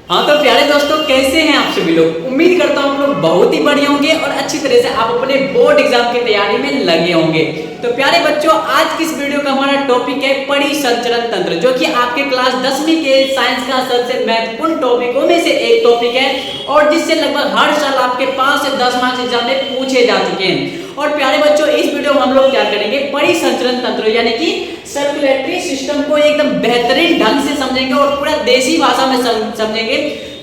हाँ तो प्यारे दोस्तों, कैसे हैं आप सभी लोग। उम्मीद करता हूँ आप लोग बहुत ही बढ़िया होंगे और अच्छी तरह से आप अपने बोर्ड एग्जाम की तैयारी में लगे होंगे। तो प्यारे बच्चों, आज की इस वीडियो का हमारा टॉपिक है परिसंचरण तंत्र, जो कि आपके क्लास 10वीं के साइंस का सबसे महत्वपूर्ण टॉपिकों में से एक टॉपिक है और जिससे लगभग हर साल आपके 5 से 10 मार्क्स एग्जाम में पूछे जा चुके हैं। और प्यारे बच्चों, इस वीडियो में हम लोग क्या करेंगे, परिसंचरण तंत्र यानी कि सर्कुलेटरी सिस्टम को एकदम बेहतरीन ढंग से समझेंगे और पूरा देसी भाषा में समझेंगे,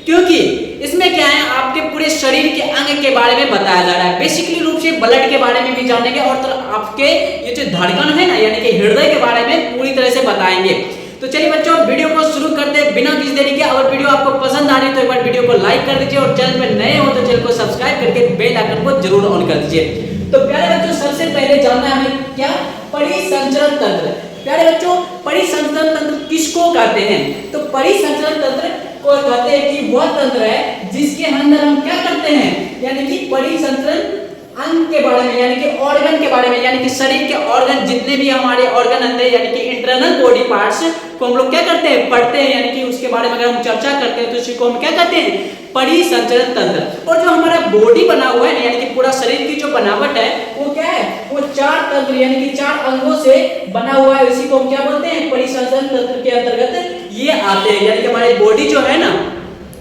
क्योंकि इसमें क्या है, आपके पूरे शरीर के अंग के बारे में बताया जा रहा है। बेसिकली रूप से ब्लड के बारे में भी जानेंगे और तो आपके ये जो धड़कन है ना, यानी कि हृदय के बारे में पूरी तरह से बताएंगे। तो चलिए बच्चों, वीडियो को शुरू करते हैं बिना किसी देरी के। अगर वीडियो आपको पसंद आ रही है तो एक बार वीडियो को लाइक कर दीजिए और चैनल पर नए हो तो चैनल को सब्सक्राइब करके बेल आइकन को जरूर ऑन कर दीजिए। तो प्यारे बच्चों, सबसे पहले जानना है हमें क्या, परिसंचरण तंत्र। प्यारे बच्चों, परिसंचरण तंत्र किसको कहते हैं? तो परिसंचरण तंत्र को कहते हैं कि वह तंत्र है जिसके अंदर हम क्या करते हैं, यानी कि परिसंचरण अंग के बारे में, यानी कि ऑर्गन के बारे में, यानी कि शरीर के ऑर्गन, जितने भी हमारे ऑर्गन अंदर यानी कि इंटरनल बॉडी पार्ट्स को हम लोग क्या करते हैं, पढ़ते हैं, यानी कि उसके बारे में अगर हम चर्चा करते हैं तो इसी को हम क्या कहते हैं, परिसंचरण तंत्र। और जो हमारा बॉडी बना हुआ है, यानी कि पूरा शरीर की जो बनावट है वो क्या है, वो 4 तंत्र यानी कि 4 अंगों से बना हुआ है। इसी को हम क्या बोलते हैं, परिसंचरण तंत्र के अंतर्गत ये आते हैं। यानी कि हमारी बॉडी जो है ना,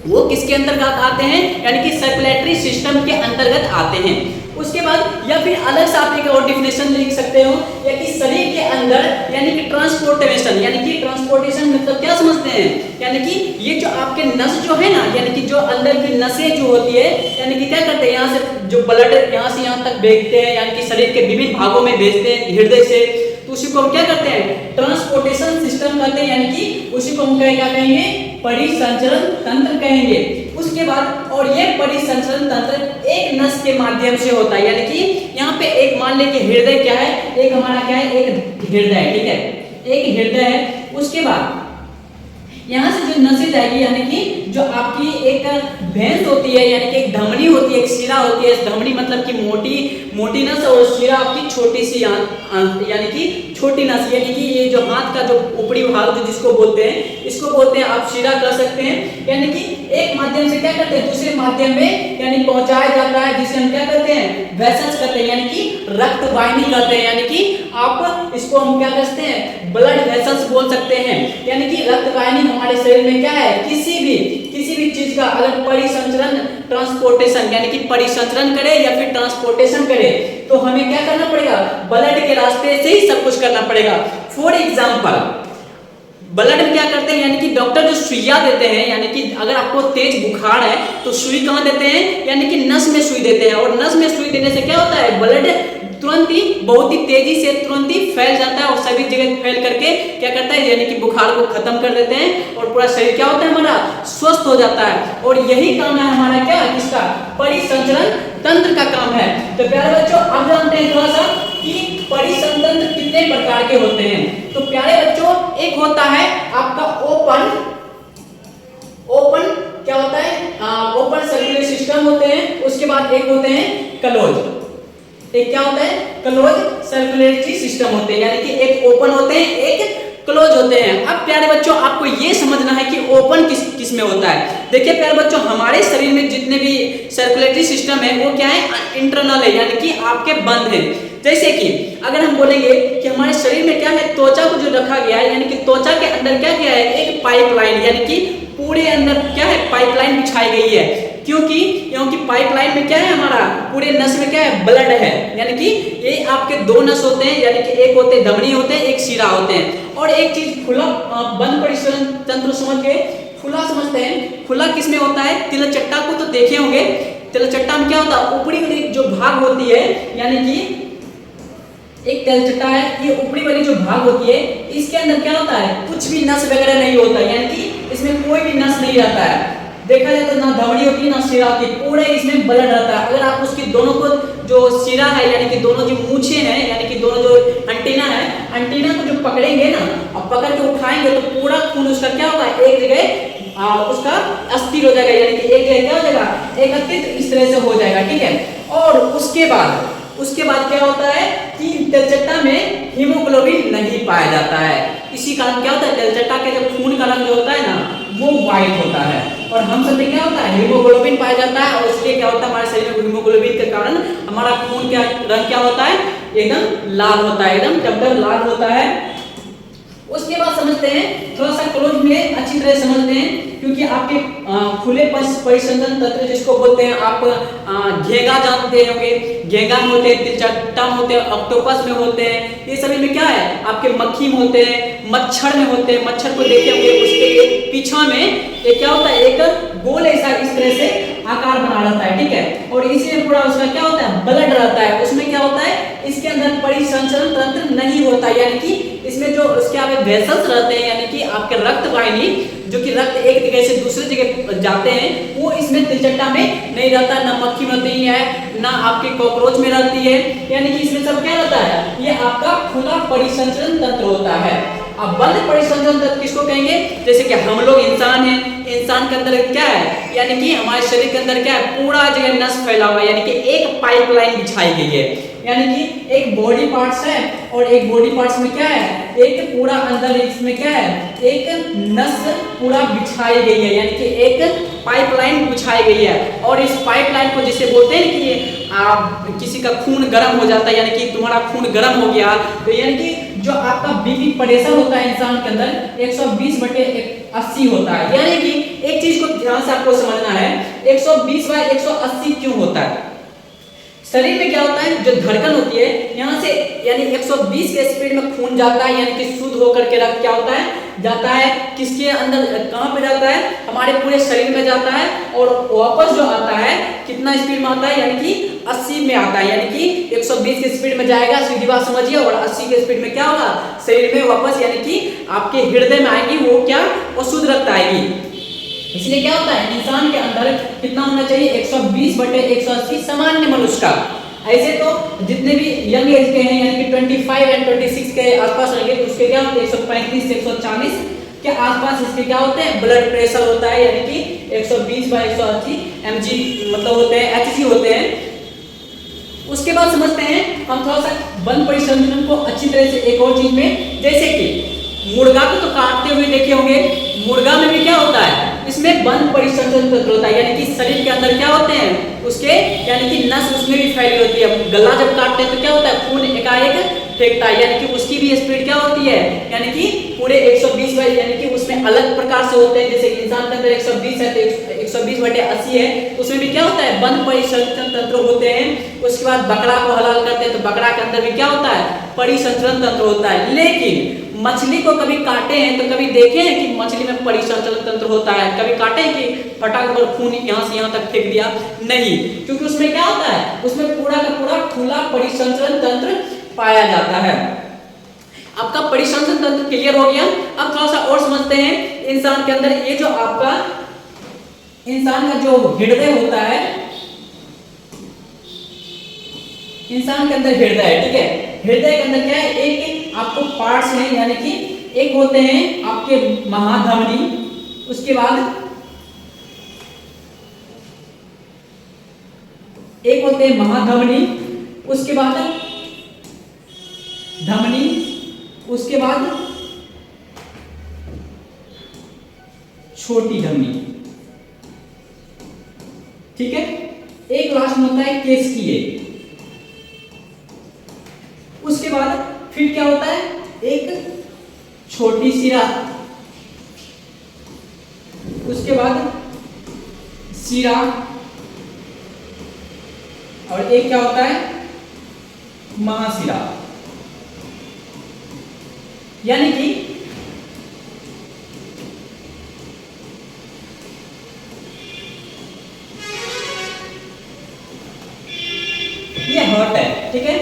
वो किसके अंतर्गत आते हैं, यानी कि सर्कुलेटरी सिस्टम के अंतर्गत आते हैं। उसके बाद या फिर अलग से आप एक और डिफिनेशन लिख सकते हो, या कि शरीर के अंदर यानी कि ट्रांसपोर्टेशन, यानी कि ट्रांसपोर्टेशन मतलब क्या समझते हैं, यानी कि ये जो आपके नस जो है ना, यानी कि जो अंदर की नसें जो होती है, यानी कि क्या करते हैं, यहाँ से जो ब्लड यहाँ से यहाँ तक भेजते हैं, यानी कि शरीर के विभिन्न भागों में भेजते हैं हृदय से, तो उसी को हम क्या करते हैं, ट्रांसपोर्टेशन सिस्टम कहते हैं, यानी कि उसी को हम क्या कहेंगे, परिसंचरण तंत्र कहेंगे। उसके बाद और ये परिसंचरण तंत्र एक नस के माध्यम से होता है, यानी कि यहाँ पे एक मान लें कि हृदय क्या है, एक हमारा क्या है, एक हृदय है, ठीक है, एक हृदय है। उसके बाद यहाँ से जो नसें जाएगी, यानी कि जो आपकी एक भेंस होती है, यानी कि एक धमनी होती है, एक शिरा होती है। धमनी मतलब कि मोटी नस और शिरा आपकी छोटी सी, यानी कि छोटी नस, यानी कि ये जो हाथ का जो ऊपरी भाग जो जिसको बोलते हैं, इसको बोलते हैं आप शिरा कह सकते हैं। यानी कि एक माध्यम से क्या करते हैं, दूसरे माध्यम में यानी पहुंचाया जाता है, जिसे हम क्या करते हैं, वेसल्स कहते हैं, यानी कि रक्त वाहिनी कहते हैं। यानी कि आप इसको हम क्या कहते हैं, ब्लड वेसल्स बोल सकते हैं। यानी कि रक्त वाहिनी हमारे शरीर में क्या है, किसी भी चीज का अगर परिसंचरण ट्रांसपोर्टेशन यानी कि परिसंचरण करे या फिर ट्रांसपोर्टेशन करे तो हमें क्या करना पड़ेगा, ब्लड के रास्ते से ही सब कुछ करना पड़ेगा। फॉर एग्जांपल, ब्लड में क्या करते हैं, यानी कि डॉक्टर जो सुइया देते हैं, यानी कि अगर आपको तेज बुखार है तो सुई कहाँ देते हैं, यानी कि नस में सुई देते हैं। और नस में सुई देने से क्या होता है, ब्लड तुरंत ही बहुत ही तेजी से तुरंत ही फैल जाता है और सभी जगह फैल करके क्या करता है, यानी कि बुखार को खत्म कर देते हैं और पूरा शरीर क्या होता है, हमारा स्वस्थ हो जाता है। और यही काम है हमारा क्या, किसका, परिसंचरण तंत्र का काम है। तो प्यारे बच्चों, अब जानते हैं थोड़ा सा कि परिसंचरण तंत्र कितने प्रकार के होते हैं। तो प्यारे बच्चों, एक होता है आपका ओपन क्या होता है, ओपन सर्कुलर सिस्टम होते हैं। उसके बाद एक होते हैं क्लोज, एक क्या होता है, क्लोज सर्कुलेटरी सिस्टम होते हैं, यानी कि एक ओपन होते हैं, एक क्लोज होते हैं। अब प्यारे बच्चों, आपको ये समझना है कि ओपन किस में होता है। देखिए प्यारे बच्चों, हमारे शरीर में जितने भी सर्कुलेटरी सिस्टम है वो क्या है, इंटरनल है, यानी कि आपके बंद है। जैसे कि अगर हम बोलेंगे कि हमारे शरीर में क्या है, त्वचा को जो रखा गया है, यानी कि त्वचा के अंदर क्या किया है, एक पाइपलाइन, यानी कि पूरे अंदर क्या है, पाइपलाइन बिछाई गई है। क्योंकि पाइपलाइन में क्या है, हमारा पूरे नस में क्या है, ब्लड है। यानी कि ये आपके 2 नस होते हैं, यानी कि एक होते हैं धमनी होते हैं, एक शिरा होते हैं। और एक चीज खुला बंद परिसंचरण तंत्र समझ के खुला समझते हैं। खुला किस में होता है, तिलचट्टा को तो देखे होंगे। तिलचट्टा में क्या होता है, ऊपरी वाली जो भाग होती है, यानी कि एक तिलचट्टा है, ये ऊपरी वाली जो भाग होती है, इसके अंदर क्या होता है, कुछ भी नस वगैरह नहीं होता, यानी कि इसमें कोई भी नस नहीं रहता है। देखा जाए तो ना धमनी होती है ना शिरा होती है, पूरे इसमें ब्लड रहता है। अगर आप उसकी दोनों को जो शिरा है, यानी कि दोनों जो मूछे हैं, यानी कि दोनों जो एंटीना है, एंटीना को जो पकड़ेंगे ना, अब पकड़ के उठाएंगे तो पूरा खून उसका क्या होगा, एक जगह उसका अस्थिर हो जाएगा, यानी कि एक जगह क्या हो जाएगा, एकत्रित इस तरह से हो जाएगा, ठीक है। और उसके बाद क्या होता है कि तिलचट्टा में हीमोग्लोबिन नहीं पाया जाता है। इसी कारण क्या होता है, तिलचट्टा के जो खून का रंग जो होता है ना, वो व्हाइट होता है। और हम सब में क्या होता है, हीमोग्लोबिन पाया जाता है। और इसलिए क्या होता है, हमारे शरीर में हीमोग्लोबिन के कारण हमारा खून का रंग क्या होता है, एकदम लाल होता है, एकदम टबटब लाल होता है। उसके बाद समझते हैं, थोड़ा सा क्लोज में अच्छी तरह समझते हैं, क्योंकि आपके खुले परिसंचरण तंत्र जिसको बोलते हैं, आप घेंगा जानते होंगे, घेंगा में होते हैं, तिलचट्टा में होते हैं, ऑक्टोपस में होते हैं, ये सभी में क्या है, आपके मक्खी में होते हैं, मच्छर में होते हैं। मच्छर को देखे होंगे, उसके एक पीछा में एक क्या होता है, एक गोल ऐसा इस तरह से आकार बना रहता है, ठीक है। और इसमें पूरा उसका क्या होता है, ब्लड रहता है। उसमें क्या होता है, इसके अंदर परिसंचरण तंत्र नहीं होता, यानी कि इसमें जो उसके आप वेसल्स रहते हैं, यानी कि आपके रक्त वाहिनी, जो कि रक्त एक जगह से दूसरे जगह जाते हैं, वो इसमें तिलचट्टा में नहीं रहता, ना मक्खी में रहती है, ना आपके कॉकरोच में रहती है, यानी कि इसमें सब क्या रहता है, ये आपका खुला परिसंचरण तंत्र होता है। अब बंद परिसंचरण तंत्र किसको कहेंगे, जैसे कि हम लोग इंसान हैं, इंसान के अंदर क्या है, यानी कि हमारे शरीर के अंदर क्या है, पूरा जगह नस फैला हुआ है, यानी कि एक पाइपलाइन बिछाई गई है, यानी कि एक बॉडी पार्ट्स है और एक बॉडी पार्ट्स में क्या है, एक पूरा अंदर इसमें क्या है, एक नस पूरा बिछाई गई है, यानी कि एक पाइपलाइन बिछाई गई है। और इस पाइपलाइन को जिसे बोलते हैं कि आप किसी का खून गर्म हो जाता है, यानी कि तुम्हारा खून गर्म हो गया, तो यानी कि जो आपका बीपी प्रेशर होता है इंसान के अंदर 120/80 होता है। यानी कि एक चीज को ध्यान से आपको समझना है, 120/180 क्यों होता है। शरीर में क्या होता है, जो धड़कन होती है यहाँ से, यानी 120 के स्पीड में खून जाता है, यानी कि शुद्ध होकर के रक्त क्या होता है, जाता है किसके अंदर, कहाँ पे जाता है, हमारे पूरे शरीर में जाता है। और वापस जो आता है कितना स्पीड में आता है, यानी कि 80 में आता है, यानी कि 120 के स्पीड में जाएगा, सीधी बात समझिए, और 80 के स्पीड में क्या होगा, शरीर में वापस, यानी कि आपके हृदय में आएगी, वो क्या, वो शुद्ध रक्त आएगी। इसलिए क्या होता है, इंसान के अंदर कितना होना चाहिए, 120/180 सामान्य मनुष्य का। ऐसे तो जितने भी यंग एज के हैं, यानी कि 25 और 26 के आसपास रहेंगे, तो उसके क्या होते हैं, 135 से 140 के आसपास इसके क्या होते हैं, ब्लड प्रेशर होता है, यानी कि 120/180 mg मतलब होते हैं, hg होते हैं। उसके बाद समझते हैं हम थोड़ा सा बंद परिसंचरण को अच्छी तरह से एक और चीज में, जैसे कि मुर्गा को तो काटते हुए देखे होंगे, मुर्गा में भी क्या होता है, इसमें बंद परिसंचरण तंत्र होता है, यानी कि शरीर के अंदर क्या होते हैं उसके, यानी कि नस उसमें भी फैली होती है। गला जब काटते हैं तो क्या होता है, खून एकाएक फेंकता है, यानी कि उसकी भी स्पीड क्या होती है, यानी कि पूरे 120 बाई, यानी कि उसमें अलग प्रकार से होते हैं। जैसे इंसान के अंदर 120 है तो 120/80 है, उसमें भी क्या होता है, बंद परिसंचरण तंत्र होते हैं। उसके बाद बकरा को हलाल करते हैं तो बकरा के अंदर भी क्या होता है, परिसंचरण तंत्र होता है। लेकिन मछली को कभी काटे हैं तो कभी देखे हैं कि मछली में परिसंचरण तंत्र होता है, कभी काटे हैं कि फटाक पर खून यहाँ से यहाँ तक फेंक दिया, नहीं, क्योंकि उसमें क्या होता है, उसमें पूरा का पूरा खुला परिसंचरण तंत्र पाया जाता है। आपका परिसंचरण तंत्र क्लियर हो गया। अब थोड़ा सा और समझते हैं, इंसान के अंदर ये जो आपका इंसान का जो हृदय होता है, इंसान के अंदर हृदय है, ठीक है, हृदय के अंदर क्या है, एक आपको पार्ट्स हैं, यानी कि एक होते हैं आपके महाधमनी, उसके बाद एक होते हैं महाधमनी, उसके बाद धमनी, उसके बाद छोटी धमनी, ठीक है। एक लास्ट में होता है केसकीय, उसके बाद फिर क्या होता है, एक छोटी सिरा, उसके बाद सिरा, और एक क्या होता है, महासिरा। यानी कि ये हार्ट है, ठीक है,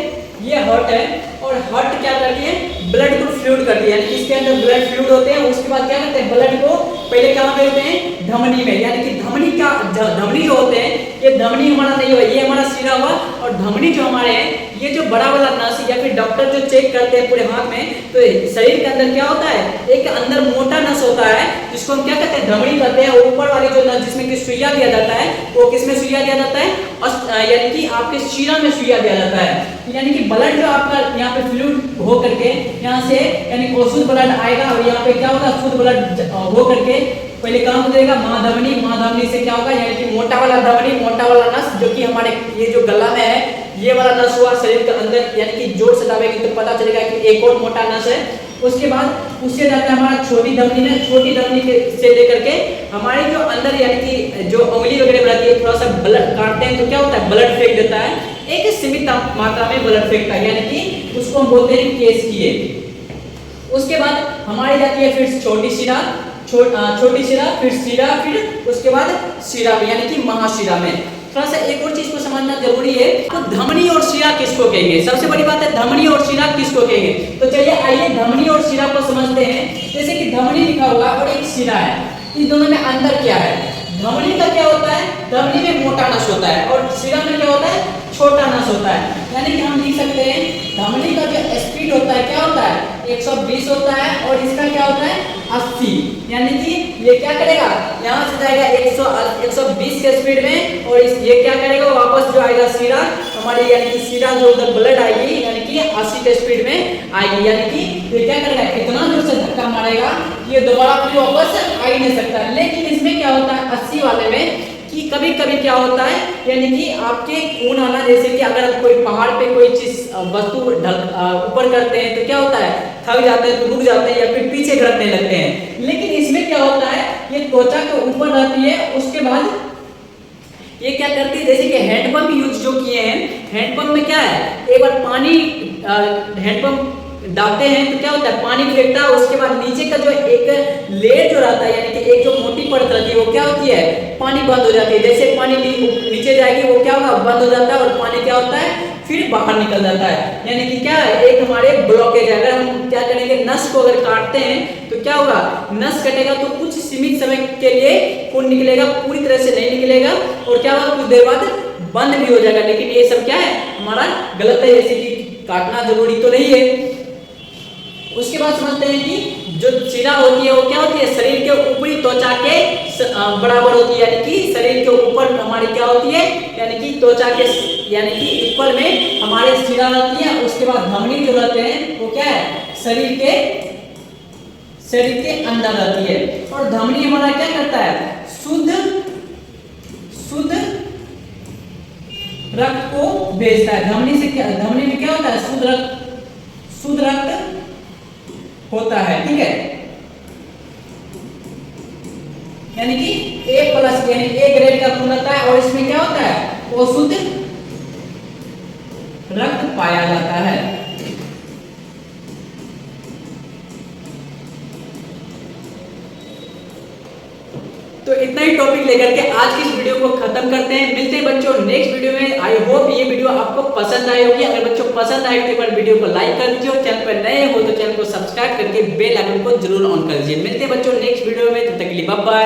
ये हार्ट है। और हार्ट क्या करती है, ब्लड को फ्लूइड करती है, यानी इसके अंदर ब्लड फ्लूइड होते हैं। उसके बाद क्या करते हैं, ब्लड को पहले कहाँ भेजते हैं, धमनी में, यानी कि धमनी का धमनी जो होते हैं, ये धमनी हमारा नहीं हुआ, ये हमारा सिरा हुआ। और धमनी जो हमारे हैं, ये जो बड़ा वाला नस, या फिर डॉक्टर जो चेक करते हैं पूरे हाथ में, तो शरीर के अंदर क्या होता है, एक अंदर मोटा नस होता है जिसको हम क्या कहते हैं, धमनी कहते हैं। ऊपर वाली जो नस जिसमें कि सुइया दिया जाता है, वो किसमें सुइया दिया जाता है, यानी कि आपके शिरा में सुइया दिया जाता है। यानी कि ब्लड जो आपका यहाँ पे फ्लूइड हो करके यहाँ से, यानी अशुद्ध ब्लड आएगा और यहाँ पे क्या होगा, शुद्ध ब्लड हो करके पहले कहाँ गुजरेगा, महाधमनी, महाधमनी से क्या होगा, यानी कि मोटा वाला धमनी, मोटा वाला नस, जो कि हमारे ये जो गला में है, ये वाला नस हुआ शरीर के अंदर, यानी कि जोर से दबाएंगे तो पता चलेगा कि एक और मोटा नस है। उसके बाद उससे जाता है हमारा छोटी धमनी में, छोटी धमनी से लेकर के हमारे जो अंदर, यानी कि जो उंगली वगैरह बनाती है, थोड़ा सा ब्लड काटते हैं तो क्या होता है, ब्लड फेंक देता है, एक सीमित मात्रा में ब्लड फेंकता है, यानी कि उसको हम बोलते हैं केस किए। उसके बाद हमारी जाती है फिर छोटी शिरा, छोटी शिरा, फिर शिरा, फिर उसके बाद शिरा में, यानी कि महाशिरा में। थोड़ा सा एक और चीज को समझना जरूरी है, तो धमनी और शिरा किसको कहेंगे, सबसे बड़ी बात है धमनी और शिरा किसको कहेंगे। तो चलिए आइए धमनी और शिरा को समझते हैं। जैसे कि धमनी लिखा हुआ और एक शिरा है, इन दोनों में अंतर क्या है। धमनी का क्या होता है, धमनी में मोटा नस होता है और शिरा में क्या होता है, छोटा नस होता है। यानी कि हम लिख सकते हैं धमनी का जो स्पीड होता है क्या होता है, 120 होता है, और इसका क्या होता है 80, यानी कि ये क्या करेगा, यहाँ से जाएगा 120 के स्पीड में, और ये क्या करेगा, वापस जो आएगा शिरा हमारी, यानी कि शिरा जो उधर ब्लड आएगी, यानी कि 80 के स्पीड में आएगी, यानी कि ये क्या करेगा, इतना जोर से धक्का मारेगा ये दोबारा फिर वापस आ ही नहीं सकता। लेकिन इसमें क्या होता है 80 वाले में कि कभी कभी क्या होता है, यानी कि आपके खून आना, जैसे कि अगर आप कोई पहाड़ पे कोई चीज वस्तु ऊपर करते हैं तो क्या होता है, थक जाते हैं तो रुक जाते हैं या फिर पीछे घटने लगते हैं। लेकिन इसमें क्या होता है, ये त्वचा के ऊपर रहती है, उसके बाद ये क्या करती है, जैसे कि हैंडपंप यूज जो किए हैं, हैंडपंप में क्या है, एक बार पानी हैंडपंप डालते हैं तो क्या होता है, पानी फेंकता है, उसके बाद नीचे का जो एक लेयर जो रहता है, यानी कि एक जो मोटी परत रहती है, वो क्या होती है, पानी बंद हो जाती है। जैसे पानी नीचे जाएगी वो क्या होगा, बंद हो जाता है, और पानी क्या होता है, फिर बाहर निकल जाता है। यानी कि क्या है, एक हमारे ब्लॉकेज है। अगर हम क्या करेंगे, नस को अगर काटते हैं तो क्या होगा, नस कटेगा तो कुछ सीमित समय के लिए खून निकलेगा, पूरी तरह से नहीं निकलेगा, और क्या होगा, कुछ देर बाद बंद भी हो जाएगा। लेकिन ये सब क्या है, हमारा गलत है, जैसे कि काटना जरूरी तो नहीं है। उसके बाद समझते हैं कि जो शिरा होती है वो क्या होती है, शरीर के ऊपरी त्वचा के बराबर होती है, यानी कि शरीर के ऊपर हमारी क्या होती है, यानी कि त्वचा के, यानी कि ऊपर में हमारे शिरा रहती है। उसके बाद धमनी जो रहते हैं वो क्या है, शरीर के अंदर रहती है। और धमनी हमारा क्या करता है, शुद्ध रक्त को भेजता है। धमनी से क्या, धमनी में क्या होता है, शुद्ध रक्त होता है, ठीक है। यानी कि A+ यानी A ग्रेड का खून होता है, और इसमें क्या होता है, वो शुद्ध रक्त पाया जाता है। तो इतना ही टॉपिक लेकर के आज की इस वीडियो को खत्म करते हैं। मिलते हैं बच्चों नेक्स्ट वीडियो में। आई होप ये वीडियो आपको पसंद आई होगी। अगर बच्चों पसंद आई तो एक बार वीडियो को लाइक कर दीजिए, और चैनल पर नए हो तो चैनल को सब्सक्राइब करके बेल आइकन को जरूर ऑन कर दीजिए। मिलते हैं बच्चों नेक्स्ट वीडियो में, तब तक के लिए बाय बाय।